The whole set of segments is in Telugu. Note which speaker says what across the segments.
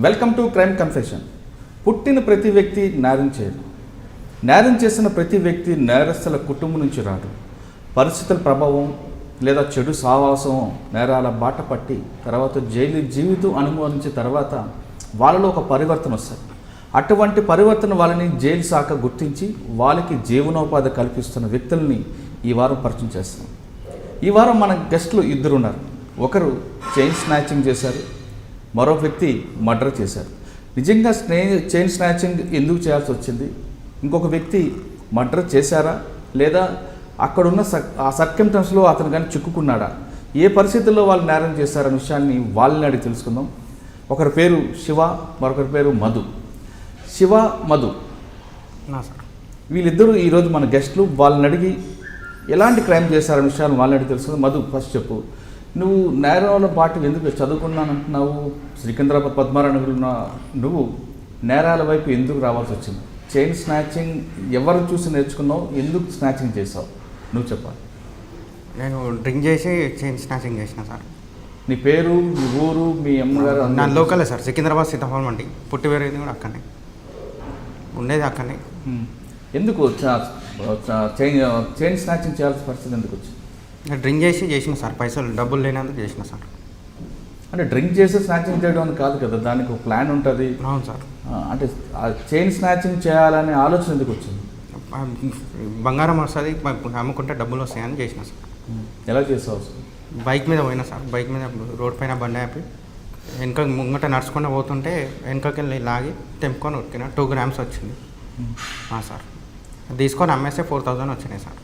Speaker 1: Welcome to crime confession. పుట్టిన ప్రతి వ్యక్తి నేరం చేయడు. నేరం చేసిన ప్రతి వ్యక్తి నేరస్తుల కుటుంబం నుంచి రాడు. పరిస్థితుల ప్రభావం లేదా చెడు సావాసం నేరాల బాట పట్టి తర్వాత జైలు జీవితం అనుభవించిన తర్వాత వాళ్ళలో ఒక పరివర్తన వస్తుంది. అటువంటి పరివర్తన వాళ్ళని జైలు శాఖ గుర్తించి వాళ్ళకి జీవనోపాధి కల్పిస్తున్న వ్యక్తుల్ని ఈ వారం పరిచయం చేస్తున్నాం. ఈ వారం మన గెస్టులు ఇద్దరు ఉన్నారు. ఒకరు చైన్ స్నాచింగ్ చేశారు, మరో వ్యక్తి మర్డర్ చేశారు. నిజంగా చైన్ స్నాచింగ్ ఎందుకు చేయాల్సి వచ్చింది, ఇంకొక వ్యక్తి మర్డర్ చేశారా లేదా అక్కడున్న ఆ సర్కమ్స్టెన్స్లో అతను కానీ చిక్కుకున్నాడా, ఏ పరిస్థితుల్లో వాళ్ళు నేరం చేశారనే విషయాన్ని వాళ్ళని అడిగి తెలుసుకుందాం. ఒకరి పేరు శివ, మరొకరి పేరు మధు. శివ, మధు వీళ్ళిద్దరూ ఈరోజు మన గెస్టులు. వాళ్ళని అడిగి ఎలాంటి క్రైమ్ చేశారనే విషయాన్ని వాళ్ళని అడిగి తెలుసుకుందాం. మధు, ఫస్ట్ చెప్పు, నువ్వు నేరాల బాట ఎందుకు చదువుకున్నానంటున్నావు? సికింద్రాబాద్ పద్మారాయణలో ఉన్న నువ్వు నేరాల వైపు ఎందుకు రావాల్సి వచ్చింది? చైన్ స్నాచింగ్ ఎవరు చూసి నేర్చుకున్నావు, ఎందుకు స్నాచింగ్ చేసావు నువ్వు చెప్పాలి.
Speaker 2: నేను డ్రింక్ చేసి చైన్ స్నాచింగ్ చేసిన సార్.
Speaker 1: నీ పేరు, మీ ఊరు, మీ అమ్మగారు?
Speaker 2: నా లోకలే సార్, సికింద్రాబాద్ సీతాఫలం మండి. పుట్టి పెరిగింది కూడా అక్కడనే, ఉండేది అక్కడనే.
Speaker 1: ఎందుకు చైన్ స్నాచింగ్ చేయాల్సిన పరిస్థితి ఎందుకు వచ్చింది?
Speaker 2: డ్రింక్ చేసి చేసిన సార్, పైసలు డబ్బులు లేనందుకు చేసిన సార్.
Speaker 1: అంటే డ్రింక్ చేసి స్నాచింగ్ చేయడం అని కాదు కదా, దానికి ఒక ప్లాన్ ఉంటుంది.
Speaker 2: అవును సార్.
Speaker 1: అంటే చైన్ స్నాచింగ్ చేయాలనే ఆలోచన ఎందుకు వచ్చింది?
Speaker 2: బంగారం వస్తుంది, అమ్ముకుంటే డబ్బులు వస్తాయని చేసిన సార్.
Speaker 1: ఎలా చేసావు?
Speaker 2: బైక్ మీద పోయినా సార్. బైక్ మీద రోడ్ పైన బండి ఆపి వెనక ముంగట నడుచుకుంటూ పోతుంటే వెనకకి వెళ్ళి లాగి తెంపుకొని ఉరికిన 2 grams వచ్చింది సార్. తీసుకొని అమ్మేస్తే 4,000 వచ్చినాయి సార్.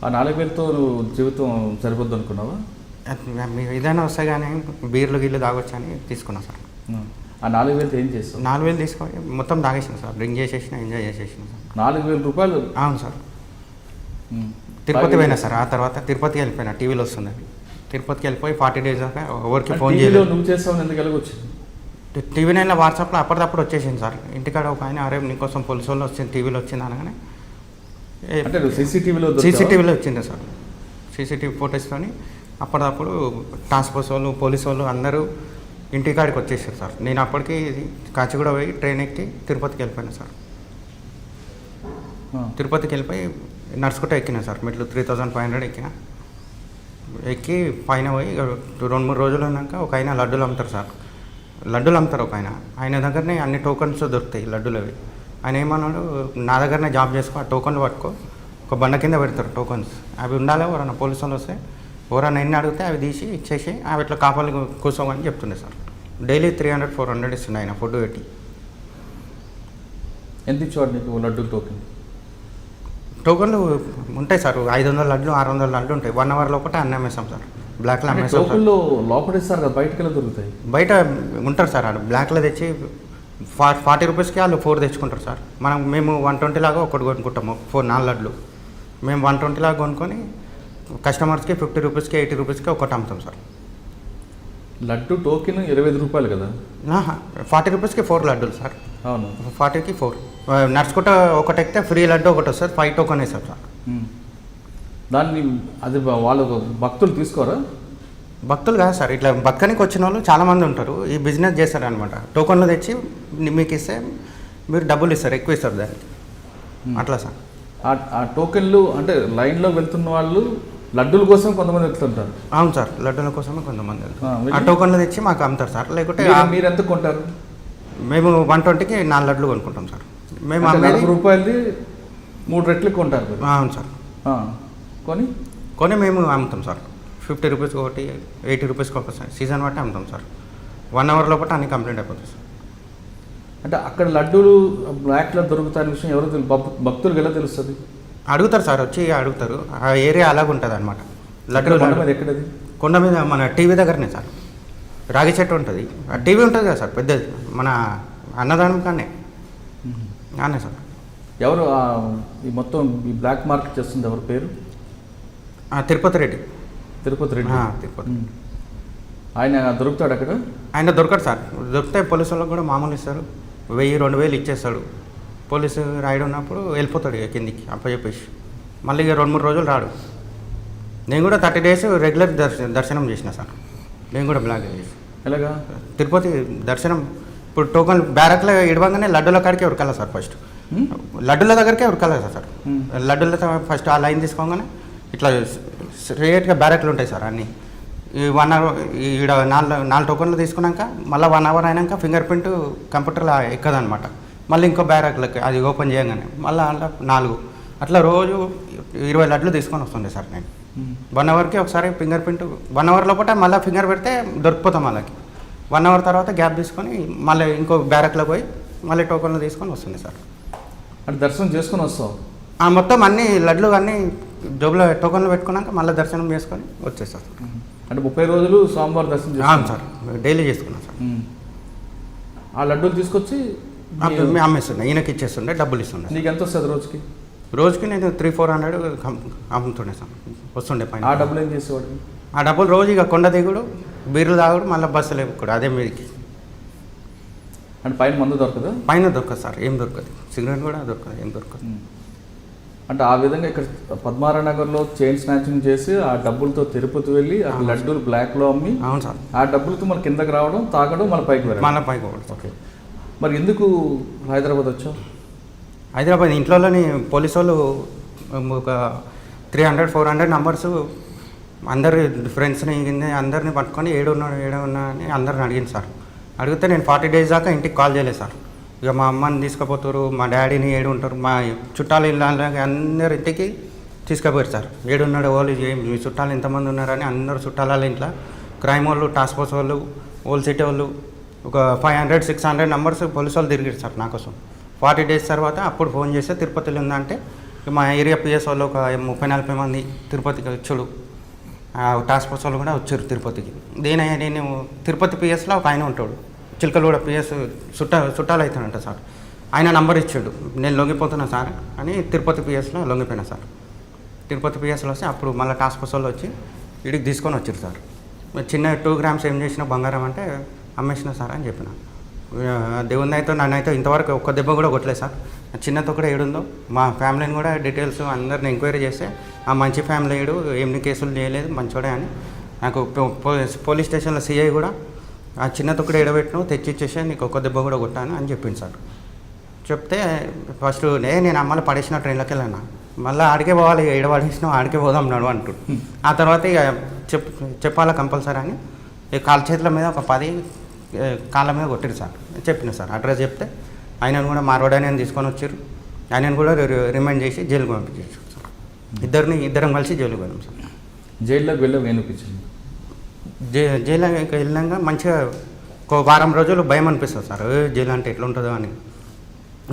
Speaker 1: ఆ 4,000తో నువ్వు జీవితం సరిపోద్దు అనుకున్నావా?
Speaker 2: ఏదైనా వస్తే కానీ బీర్లు గీళ్ళు తాగొచ్చు అని తీసుకున్నా సార్.
Speaker 1: ఆ 4,000తో ఏం చేస్తావు?
Speaker 2: 4,000 తీసుకొని మొత్తం తాగేసిన సార్. డ్రింక్ చేసేసిన, ఎంజాయ్ చేసేసిన సార్.
Speaker 1: 4,000 రూపాయలు?
Speaker 2: అవును సార్. తిరుపతి పోయినా సార్. ఆ తర్వాత తిరుపతికి వెళ్ళిపోయినా, టీవీలో వస్తుంది. తిరుపతికి వెళ్ళిపోయి 40 days దాకా ఎవరికి ఫోన్ చేయలేదు.
Speaker 1: నువ్వు చేస్తావు ఎందుకు వెళ్ళొచ్చింది?
Speaker 2: టీవీ నైన్లో వాట్సాప్లో అప్పటిదప్పుడు వచ్చేసింది సార్. ఇంటికాడ ఒక ఆయన, అరే నీకోసం పోలీసు వాళ్ళు వచ్చింది, టీవీలో వచ్చింది అనగానే సీసీటీవీలో వచ్చింది సార్. సీసీటీవీ ఫోటోస్తోని అప్పటిదప్పుడు టాస్క్ ఫోర్స్ వాళ్ళు, పోలీసు వాళ్ళు అందరూ ఇంటికాడికి వచ్చేసారు సార్. నేను అప్పటికి కాచిగూడ పోయి ట్రైన్ ఎక్కి తిరుపతికి వెళ్ళిపోయినా సార్. తిరుపతికి వెళ్ళిపోయి నడుచుకుంటూ ఎక్కినా సార్. మెట్లు 3,500 ఎక్కి పైన పోయి 2-3 రోజులు ఉన్నాక ఒక ఆయన లడ్డూలు అమ్ముతారు సార్. లడ్డూలు అమ్ముతారు ఒక ఆయన దగ్గరనే అన్ని టోకన్స్ దొరుకుతాయి లడ్డూలు అవి. ఆయన ఏమన్నాడు, నా దగ్గరనే జాబ్ చేసుకో, ఆ టోకన్లు పట్టుకో, ఒక బండ కింద పెడతారు టోకన్స్, అవి ఉండాలి. ఎవరన్నా పోలీసు వాళ్ళు వస్తే ఎవరన్నా ఎన్ని అడిగితే అవి తీసి ఇచ్చేసి అవి ఇట్లా కాపాలి కూర్చోమని చెప్తుండే సార్. డైలీ 300-400 ఇస్తుండే ఆయన ఫుడ్ పెట్టి.
Speaker 1: ఎంత ఇచ్చేవాడు నీకు లడ్డూ టోకెన్?
Speaker 2: టోకన్లు ఉంటాయి సార్, 500 లడ్లు 600 లడ్లు ఉంటాయి. 1 hour లోపల అన్నీ అమ్మేస్తాం సార్. బ్లాక్లో అమ్మేస్తాం.
Speaker 1: టోకన్లు లోపల ఇస్తారు కదా, బయటకి వెళ్ళి దొరుకుతాయి?
Speaker 2: బయట ఉంటారు సార్. ఆడ బ్లాక్లో తెచ్చి 40 రూపీస్కి వాళ్ళు 4 తెచ్చుకుంటారు సార్. మేము 120 లాగా ఒకటి కొనుక్కుంటాము, 4 లడ్లు. మేము 120 లాగా కొనుక్కొని కస్టమర్స్కి 50 రూపీస్కి 80 రూపీస్కి ఒకటి అమ్ముతాం సార్.
Speaker 1: లడ్డు టోకెన్ 25 రూపాయలు కదా?
Speaker 2: 40 రూపీస్కి 4 లడ్డూలు సార్.
Speaker 1: అవును,
Speaker 2: 40కి 4. నడుచుకుంటా ఒకటి ఎక్కితే ఫ్రీ లడ్డు ఒకటి వస్తుంది, 5 టోకెన్ వేస్తారు సార్.
Speaker 1: దాన్ని అది వాళ్ళు భక్తులు తీసుకోరా?
Speaker 2: భక్తులు కాదు సార్, ఇట్లా బతకనికి వచ్చిన వాళ్ళు చాలామంది ఉంటారు, ఈ బిజినెస్ చేస్తారనమాట. టోకన్లు తెచ్చి మీకు ఇస్తే మీరు డబ్బులు ఇస్తారు, ఎక్కువ ఇస్తారు దానికి, అట్లా సార్.
Speaker 1: ఆ టోకెన్లు అంటే లైన్లో వెళ్తున్న వాళ్ళు లడ్డూల కోసం కొంతమంది వెళ్తుంటారు.
Speaker 2: అవును సార్, లడ్డూల కోసమే కొంతమంది వెళ్తారు. ఆ టోకన్లు తెచ్చి మాకు అమ్ముతారు సార్. లేకుంటే
Speaker 1: మీరు ఎంత కొంటారు?
Speaker 2: మేము 120కి 4 లడ్లు కొనుక్కుంటాం సార్. మేము
Speaker 1: 40 రూపాయలది 3 రెట్లు కొంటారు.
Speaker 2: అవును సార్.
Speaker 1: కొని
Speaker 2: మేము అమ్ముతాం సార్. 50 రూపీస్కి ఒకటి, 80 రూపీస్కి ఒకటి సార్. సీజన్ బట్టి అమ్ముతాం సార్. 1 hour లోపల అన్ని కంప్లీట్ అయిపోతుంది సార్.
Speaker 1: అంటే అక్కడ లడ్డూలు బ్లాక్లో దొరుకుతాయనే విషయం ఎవరు భక్తులకు ఎలా తెలుస్తుంది?
Speaker 2: అడుగుతారు సార్, వచ్చి అడుగుతారు. ఆ ఏరియా అలాగ ఉంటుంది అనమాట.
Speaker 1: లడ్డూలు కొండ మీద ఎక్కడది?
Speaker 2: కొండ మీద మన టీవీ దగ్గరనే సార్. రాగి చెట్టు ఉంటుంది, ఆ టీవీ ఉంటుంది కదా సార్ పెద్దది, మన అన్నదానం కానీ అనే సార్.
Speaker 1: ఎవరు ఈ మొత్తం ఈ బ్లాక్ మార్కెట్ చేస్తుంది ఎవరి పేరు?
Speaker 2: తిరుపతి రెడ్డి.
Speaker 1: తిరుపతి. ఆయన దొరుకుతాడు అక్కడ?
Speaker 2: ఆయన దొరకడు సార్. దొరికితే పోలీసు వాళ్ళకి కూడా మామూలు ఇస్తారు, 1000-2000 ఇచ్చేస్తాడు. పోలీసు రాయడం ఉన్నప్పుడు వెళ్ళిపోతాడు ఇక కిందికి అప్పచెప్పేసి. మళ్ళీ ఇక 2-3 రోజులు రాడు. నేను కూడా 30 days రెగ్యులర్ దర్శనం చేసిన సార్. నేను కూడా బ్లాక్ చేసి
Speaker 1: ఎలాగా?
Speaker 2: తిరుపతి దర్శనం ఇప్పుడు టోకన్ బ్యారక్లో ఇడవంగానే లడ్డూల కాడికే ఉరకాలి సార్ ఫస్ట్. లడ్డూల దగ్గరికే ఉరకాలి సార్. లడ్డూల ఫస్ట్ ఆ లైన్ తీసుకోగానే ఇట్లా స్ట్రేట్గా బ్యారక్లు ఉంటాయి సార్ అన్నీ. ఈ 1 అవర్ ఈడ 4 టోకన్లు తీసుకున్నాక మళ్ళీ 1 అవర్ అయినాక ఫింగర్ ప్రింట్ కంప్యూటర్లో ఎక్కదనమాట. మళ్ళీ ఇంకో బ్యారక్లకి అది ఓపెన్ చేయగానే మళ్ళీ అలా 4 అట్లా రోజు 20 లడ్లు తీసుకొని వస్తుండే సార్ నేను. 1 అవర్కి ఒకసారి ఫింగర్ ప్రింట్ 1 అవర్ లోపల మళ్ళీ ఫింగర్ పెడితే దొరికిపోతాం వాళ్ళకి. 1 అవర్ తర్వాత గ్యాప్ తీసుకొని మళ్ళీ ఇంకో బ్యారక్లో పోయి మళ్ళీ టోకన్లు తీసుకొని వస్తుంది సార్.
Speaker 1: అంటే దర్శనం చేసుకొని వస్తావు?
Speaker 2: మొత్తం అన్ని లడ్లు అన్నీ జోబులో టోకన్లు పెట్టుకున్నాక మళ్ళీ దర్శనం చేసుకొని వచ్చేస్తాం.
Speaker 1: అంటే 30 రోజులు స్వామివారి దర్శనం
Speaker 2: అవును సార్, డైలీ చేసుకున్నాం సార్.
Speaker 1: ఆ లడ్డూలు తీసుకొచ్చి
Speaker 2: మేము అమ్మేస్తుండే, ఈయనకి ఇచ్చేస్తుండే, డబ్బులు ఇస్తుండే.
Speaker 1: నీకు ఎంత వస్తుంది రోజుకి?
Speaker 2: రోజుకి నేను 300-400 అమ్ముతుండే సార్, వస్తుండే పైన.
Speaker 1: ఆ డబ్బులు ఏం చేసేవాడు?
Speaker 2: ఆ డబ్బులు రోజు ఇక కొండ దిగుడు, బీర్లు తాగుడు, మళ్ళీ బస్సులు ఎక్కుడు అదే మీదకి.
Speaker 1: అంటే పైన మందు దొరకదు?
Speaker 2: పైన దొరకదు సార్, ఏం దొరకదు. సిగరెట్ కూడా దొరకదు, ఏం దొరకదు.
Speaker 1: అంటే ఆ విధంగా ఇక్కడ పద్మారావు నగర్లో చైన్ స్నాచింగ్ చేసి ఆ డబ్బులతో తిరుపతి వెళ్ళి ఆ లడ్డూలు బ్లాక్లో అమ్మి,
Speaker 2: అవును సార్,
Speaker 1: ఆ డబ్బులతో మన కిందకి రావడం, తాగడం, మళ్ళీ పైకి వెళ్ళడం.
Speaker 2: మళ్ళీ పైకి పోవడం.
Speaker 1: ఓకే, మరి ఎందుకు హైదరాబాద్ వచ్చావు?
Speaker 2: హైదరాబాద్ ఇంట్లోని పోలీసు వాళ్ళు ఒక 300-400 నంబర్స్ అందరి ఫ్రెండ్స్ని అందరిని పట్టుకొని ఏడున్నా అని అందరిని అడిగింది సార్. అడిగితే నేను 40 days దాకా ఇంటికి కాల్ చేయలేదు సార్. ఇక మా అమ్మని తీసుకుపోతారు, మా డాడీని ఏడు ఉంటారు, మా చుట్టాలు ఇళ్ళ అందరి ఇంటికి తీసుకుపోయారు సార్. ఏడున్నాడు వాళ్ళు, మీ చుట్టాలు ఎంతమంది ఉన్నారని అందరు చుట్టాల ఇంట్లో క్రైమ్ వాళ్ళు, టాస్క్ ఫోర్స్ వాళ్ళు, ఓల్ సిటీ వాళ్ళు ఒక 500-600 నంబర్స్ పోలీసు వాళ్ళు తిరిగారు సార్ నా కోసం. 40 days తర్వాత అప్పుడు ఫోన్ చేస్తే తిరుపతిలో ఉందంటే మా ఏరియా పిఎస్ వాళ్ళు ఒక 30-40 మంది తిరుపతికి వచ్చాడు. టాస్క్ ఫోర్స్ వాళ్ళు కూడా వచ్చారు తిరుపతికి. నేను తిరుపతి పిఎస్లో ఒక ఆయన ఉంటాడు, చిలకలూడ పిఎస్ చుట్టాలు అవుతాడంట సార్. ఆయన నంబర్ ఇచ్చాడు, నేను లొంగిపోతున్నా సార్ అని తిరుపతి పిఎస్లో లొంగిపోయినా సార్. తిరుపతి పిఎస్లో వస్తే అప్పుడు మళ్ళీ టాస్క్ ఫోర్స్ వాళ్ళు వచ్చి ఇడికి తీసుకొని వచ్చారు సార్. చిన్న 2 grams ఏం చేసిన బంగారం అంటే అమ్మేసిన సార్ అని చెప్పిన. దేవుని అయితే నన్నైతే ఇంతవరకు ఒక్క దెబ్బ కూడా కొట్టలేదు సార్. చిన్నతో కూడా ఏడుందో మా ఫ్యామిలీని కూడా డీటెయిల్స్ అందరిని ఎంక్వైరీ చేస్తే ఆ మంచి ఫ్యామిలీ ఏడు, ఏమి కేసులు చేయలేదు, మంచోడే అని. నాకు పోలీస్ స్టేషన్లో సిఐ కూడా ఆ చిన్నతో కూడా ఏడబెట్టిను తెచ్చిచ్చేసే నీకు ఒక్క దెబ్బ కూడా కొట్టాను అని చెప్పింది సార్. చెప్తే ఫస్ట్ నేను అమ్మలో పడేసిన ట్రైన్లోకి వెళ్ళాను. మళ్ళీ ఆడికే పోవాలి, ఏడ పడేసినావు ఆడికే పోదాం నడు అంటాడు. ఆ తర్వాత ఇక చెప్పాలా కంపల్సరీ అని కాళ్ళ చేతుల మీద ఒక 10 కాళ్ళ మీద కొట్టిరు సార్. చెప్పిన సార్ అడ్రస్ చెప్తే ఆయనను కూడా మార్వాడని తీసుకొని వచ్చారు. ఆయనను కూడా రిమైండ్ చేసి జైలుకు పంపించారు సార్. ఇద్దరం కలిసి జైలుకు వెళ్ళాం సార్.
Speaker 1: జైల్లోకి వెళ్ళాం ఏనిపించింది?
Speaker 2: జైలుకి వెళ్ళాక మంచిగా ఒక వారం రోజులు భయం అనిపిస్తుంది సార్, జైలు అంటే ఎట్లా ఉంటుందో అని.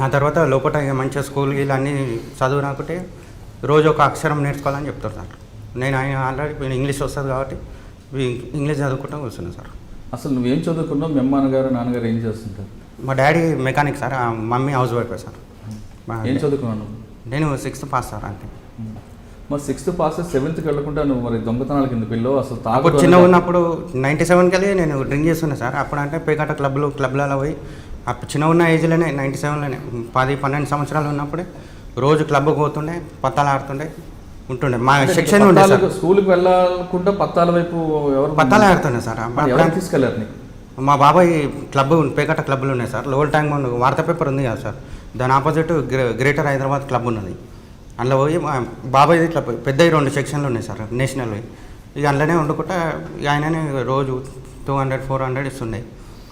Speaker 2: ఆ తర్వాత లోపల ఇక మంచిగా స్కూల్ గీళ్ళు అన్నీ చదువు రాకుంటే రోజు ఒక అక్షరం నేర్చుకోవాలని చెప్తారు సార్. నేను ఆయన ఆల్రెడీ ఇంగ్లీష్ వస్తుంది కాబట్టి ఇంగ్లీష్ చదువుకుంటూ కూర్చున్నాను సార్.
Speaker 1: అసలు నువ్వేం చదువుకున్నావు? మీ అమ్మ నాన్నగారు ఏం చేస్తుంటారు?
Speaker 2: మా daddy mechanic sir, mummy house wife sir.
Speaker 1: ఏం చదువుకున్నాను?
Speaker 2: నేను 6th పాస్ సార్ అంతే.
Speaker 1: మరి 6th పాస్ 7th వెళ్ళకుండా నువ్వు మరి దొంగతనాల కింద పిల్లో అసలు
Speaker 2: అప్పుడు చిన్నగా ఉన్నప్పుడు 97 వెళ్ళి నేను డ్రింక్ చేస్తున్నా సార్. అప్పుడు అంటే పేకాట క్లబ్లలో పోయి అప్పుడు చిన్న ఉన్న ఏజ్లోనే 97లోనే 10-12 సంవత్సరాలు ఉన్నప్పుడే రోజు క్లబ్కి పోతుండే, పత్తాలు ఆడుతుండే ఉంటుండే. మా సెక్షన్ ఉండే సార్.
Speaker 1: స్కూల్కి వెళ్ళకుండా పత్తాల వైపు ఎవరు
Speaker 2: పత్తాలు ఆడుతుండే సార్.
Speaker 1: తీసుకెళ్ళారు నీకు?
Speaker 2: మా బాబాయ్ క్లబ్ పేకాట క్లబ్లు ఉన్నాయి సార్. లోవల్ ట్యాంక్ బండ్ వార్తా పేపర్ ఉంది కదా సార్, దాని ఆపోజిట్ గ్రేటర్ హైదరాబాద్ క్లబ్ ఉన్నది. అందులో పోయి మా బాబాయ్ క్లబ్ పెద్ద 2 సెక్షన్లు ఉన్నాయి సార్ నేషనల్. ఇక అందులోనే వండుకుంటా ఆయననే రోజు 200-400 ఇస్తుండే.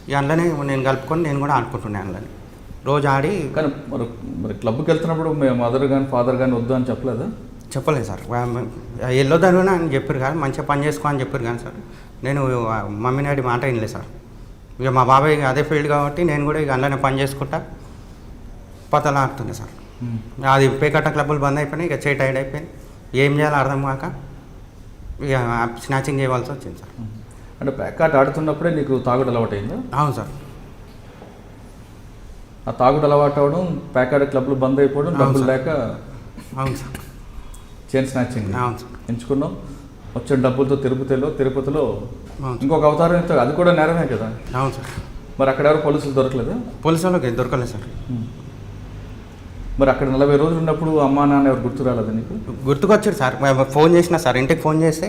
Speaker 2: ఇక అందులోనే నేను కలుపుకొని నేను కూడా ఆడుకుంటుండే అందులోనే రోజు ఆడి.
Speaker 1: కానీ మరి క్లబ్కి వెళ్తున్నప్పుడు మీ మదర్ కానీ ఫాదర్ కానీ వద్దు అని చెప్పలేదా?
Speaker 2: చెప్పలేదు సార్. వెళ్ళొద్దని అని చెప్పారు కానీ మంచిగా పని చేసుకో అని చెప్పారు కానీ సార్ నేను మమ్మీ డాడీ మాట వినలేదు సార్. ఇక మా బాబాయ్ అదే ఫీల్డ్ కాబట్టి నేను కూడా ఇక అందులోనే పని చేసుకుంటా పతలా ఆడుతుండే సార్. అది పేకాట క్లబ్బులు బంద్ అయిపోయినాయి, ఇక చేయి టైడ్ అయిపోయింది, ఏం చేయాలో అర్థం కాక ఇక స్నాచింగ్ చేయవలసి వచ్చింది సార్.
Speaker 1: అంటే పేకాట ఆడుతున్నప్పుడే నీకు తాగుడు అలవాటు అయిందా?
Speaker 2: అవును సార్.
Speaker 1: ఆ తాగుడు అలవాటు అవడం, పేకాట క్లబ్లు బంద్ అయిపోవడం, డబ్బులు లేక
Speaker 2: అవును సార్
Speaker 1: చైన్ స్నాచింగ్
Speaker 2: అవును సార్
Speaker 1: ఎంచుకున్నాం. వచ్చిన డబ్బులతో తిరుపతిలో ఇంకొక అవతారం, అది కూడా నేరమే కదా?
Speaker 2: అవును సార్.
Speaker 1: మరి అక్కడ ఎవరు పోలీసులు దొరకలేదా?
Speaker 2: పోలీసు వాళ్ళకి దొరకలేదు సార్.
Speaker 1: మరి అక్కడ 40 రోజులు ఉన్నప్పుడు అమ్మా నాన్న ఎవరు గుర్తు రాలేదు నీకు?
Speaker 2: గుర్తుకొచ్చారు సార్, ఫోన్ చేసిన సార్, ఇంటికి ఫోన్ చేస్తే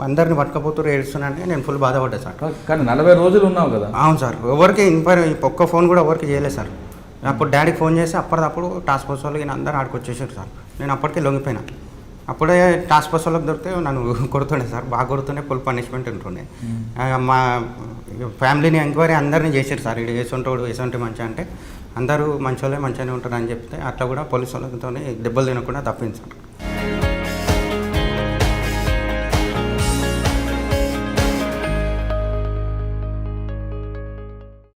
Speaker 2: అందరిని పట్టుకపోతూ ఏడుస్తున్నానంటే నేను ఫుల్ బాధపడ్డా సార్.
Speaker 1: కానీ 40 రోజులు ఉన్నావు కదా?
Speaker 2: అవును సార్, ఎవరికి ఒక్క ఫోన్ కూడా ఎవరికి చేయలేదు సార్. అప్పుడు డాడీకి ఫోన్ చేసి అప్పటిదప్పుడు టాస్క్ ఫోర్స్ వాళ్ళకి అందరూ ఆడికి వచ్చేసారు సార్. నేను అప్పటికే లొంగిపోయినా. అప్పుడే టాస్క్ ఫోర్స్ వాళ్ళకి దొరికితే నన్ను కొడుతుండే సార్, బాగా కొడుతుండే, ఫుల్ పనిష్మెంట్ ఉంటుండే. మా ఫ్యామిలీని ఎంక్వైరీ అందరినీ చేశారు సార్, ఇది వేసుంటాడు వేసుంటే మంచిగా అంటే అందరూ మంచి వాళ్ళే మంచిగానే ఉంటారు అని చెప్తే అట్లా కూడా పోలీసు వాళ్ళతో దెబ్బలు తినకుండా తప్పింది సార్.